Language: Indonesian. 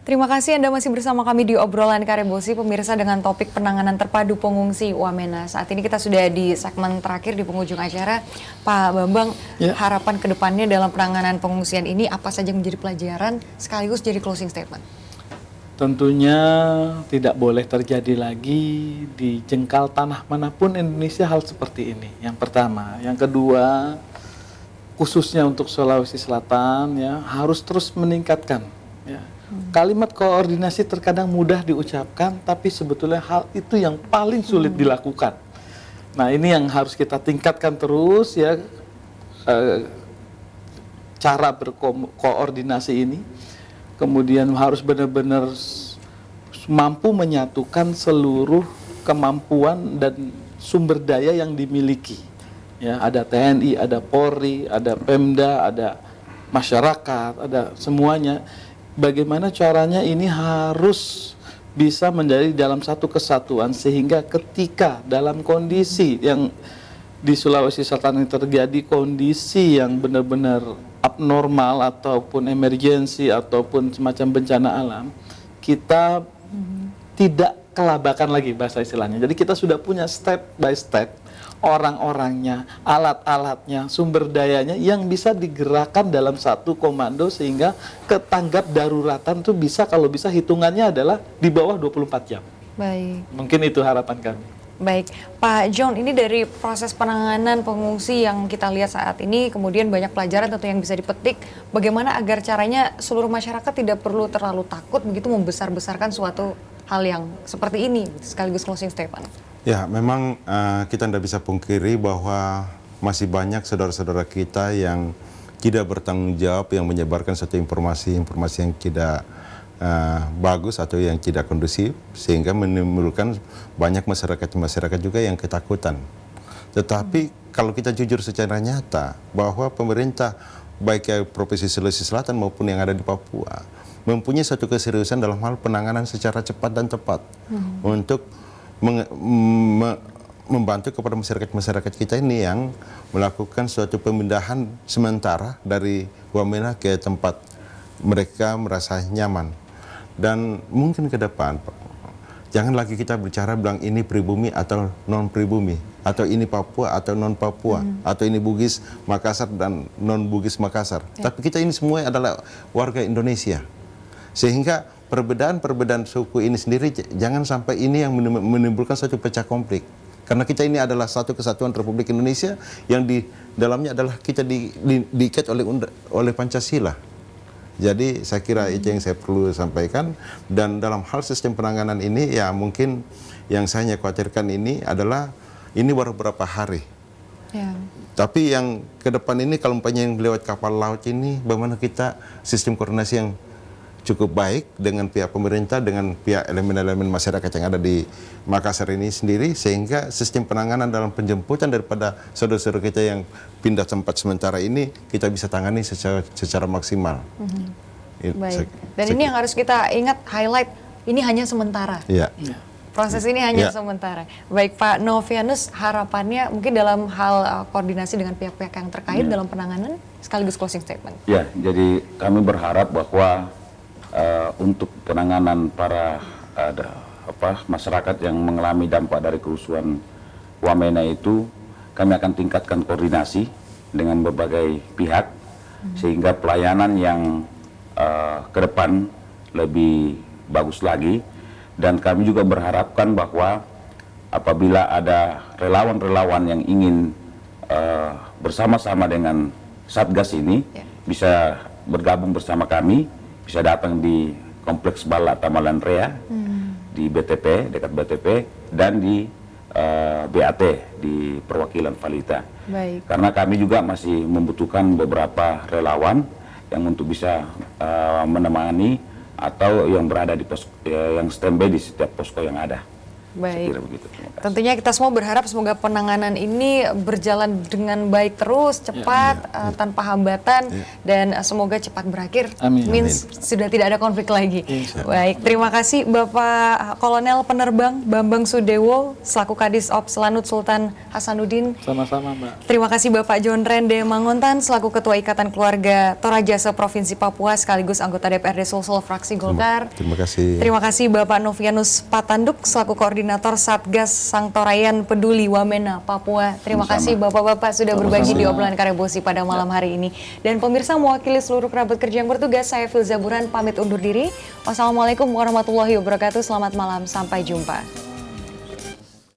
Terima kasih Anda masih bersama kami di obrolan Karebosi, pemirsa, dengan topik penanganan terpadu pengungsi Wamena. Saat ini kita sudah di segmen terakhir di penghujung acara. Pak Bambang, harapan kedepannya dalam penanganan pengungsian ini apa saja menjadi pelajaran sekaligus jadi closing statement? Tentunya tidak boleh terjadi lagi di jengkal tanah manapun Indonesia hal seperti ini. Yang pertama, yang kedua, khususnya untuk Sulawesi Selatan ya harus terus meningkatkan ya. Kalimat koordinasi terkadang mudah diucapkan, tapi sebetulnya hal itu yang paling sulit dilakukan. Nah, ini yang harus kita tingkatkan terus ya, cara berkoordinasi ini. Kemudian harus benar-benar mampu menyatukan seluruh kemampuan dan sumber daya yang dimiliki. Ya, ada TNI, ada Polri, ada Pemda, ada masyarakat, ada semuanya. Bagaimana caranya ini harus bisa menjadi dalam satu kesatuan sehingga ketika dalam kondisi yang di Sulawesi Selatan ini terjadi kondisi yang benar-benar abnormal ataupun emergensi ataupun semacam bencana alam, kita tidak kelabakan lagi bahasa istilahnya. Jadi kita sudah punya step by step orang-orangnya, alat-alatnya, sumber dayanya yang bisa digerakkan dalam satu komando sehingga ketanggap daruratan itu bisa, kalau bisa hitungannya adalah di bawah 24 jam. Baik. Mungkin itu harapan kami. Baik, Pak John, ini dari proses penanganan pengungsi yang kita lihat saat ini, kemudian banyak pelajaran tentu yang bisa dipetik, bagaimana agar caranya seluruh masyarakat tidak perlu terlalu takut begitu membesar-besarkan suatu hal yang seperti ini, sekaligus closing statement. Ya, memang kita tidak bisa pungkiri bahwa masih banyak saudara-saudara kita yang tidak bertanggung jawab, yang menyebarkan satu informasi yang tidak bagus atau yang tidak kondusif, sehingga menimbulkan banyak masyarakat juga yang ketakutan. Tetapi kalau kita jujur secara nyata bahwa pemerintah baik Provinsi Sulawesi Selatan maupun yang ada di Papua mempunyai satu keseriusan dalam hal penanganan secara cepat dan tepat untuk membantu kepada masyarakat kita ini yang melakukan suatu pemindahan sementara dari Wamena ke tempat mereka merasa nyaman. Dan mungkin ke depan, jangan lagi kita bicara bilang ini pribumi atau non pribumi, atau ini Papua atau non Papua, atau ini Bugis Makassar dan non Bugis Makassar. Tapi kita ini semua adalah warga Indonesia, sehingga perbedaan suku ini sendiri jangan sampai ini yang menimbulkan satu pecah konflik. Karena kita ini adalah satu kesatuan Republik Indonesia yang di dalamnya adalah kita diikat oleh Pancasila. Jadi saya kira itu yang saya perlu sampaikan. Dan dalam hal sistem penanganan ini ya mungkin yang saya khawatirkan ini adalah ini baru beberapa hari. Tapi yang ke depan ini kalau umpamanya yang lewat kapal laut ini, bagaimana kita sistem koordinasi yang cukup baik dengan pihak pemerintah, dengan pihak elemen-elemen masyarakat yang ada di Makassar ini sendiri, sehingga sistem penanganan dalam penjemputan daripada saudara-saudara kita yang pindah tempat sementara ini kita bisa tangani secara maksimal. Baik. Dan ini yang harus kita ingat, highlight, ini hanya sementara. Proses ini hanya sementara. Baik, Pak Novianus, harapannya mungkin dalam hal koordinasi dengan pihak-pihak yang terkait dalam penanganan, sekaligus closing statement. Ya, jadi kami berharap bahwa untuk penanganan para masyarakat yang mengalami dampak dari kerusuhan Wamena itu, kami akan tingkatkan koordinasi dengan berbagai pihak sehingga pelayanan yang ke depan lebih bagus lagi. Dan kami juga berharapkan bahwa apabila ada relawan-relawan yang ingin bersama-sama dengan Satgas ini bisa bergabung bersama kami, bisa datang di Kompleks Bala Tamalan Rea, di BTP, dekat BTP, dan di BAT, di perwakilan Valita. Baik. Karena kami juga masih membutuhkan beberapa relawan yang untuk bisa menemani atau yang berada di yang standby di setiap posko yang ada. Baik. Saya kira begitu. Terima kasih. Tentunya kita semua berharap semoga penanganan ini berjalan dengan baik terus, cepat, tanpa hambatan, dan semoga cepat berakhir. Amin. Means sudah tidak ada konflik lagi. Baik, terima kasih Bapak Kolonel Penerbang Bambang Sudewo selaku Kadis Ops Lanut Sultan Hasanuddin. Sama-sama, Mbak. Terima kasih Bapak John Rende Mangontan selaku Ketua Ikatan Keluarga Toraja Provinsi Papua sekaligus anggota DPRD Sulsel fraksi Golkar. Terima kasih. Terima kasih Bapak Novianus Patanduk selaku Koordinator Satgas Sangtorayan Peduli Wamena Papua. Terima kasih Bapak-bapak sudah berbagi di obrolan Karebosi pada malam hari ini. Dan pemirsa, mewakili seluruh kerabat kerja yang bertugas, saya Filza Buran pamit undur diri. Wassalamualaikum warahmatullahi wabarakatuh. Selamat malam, sampai jumpa.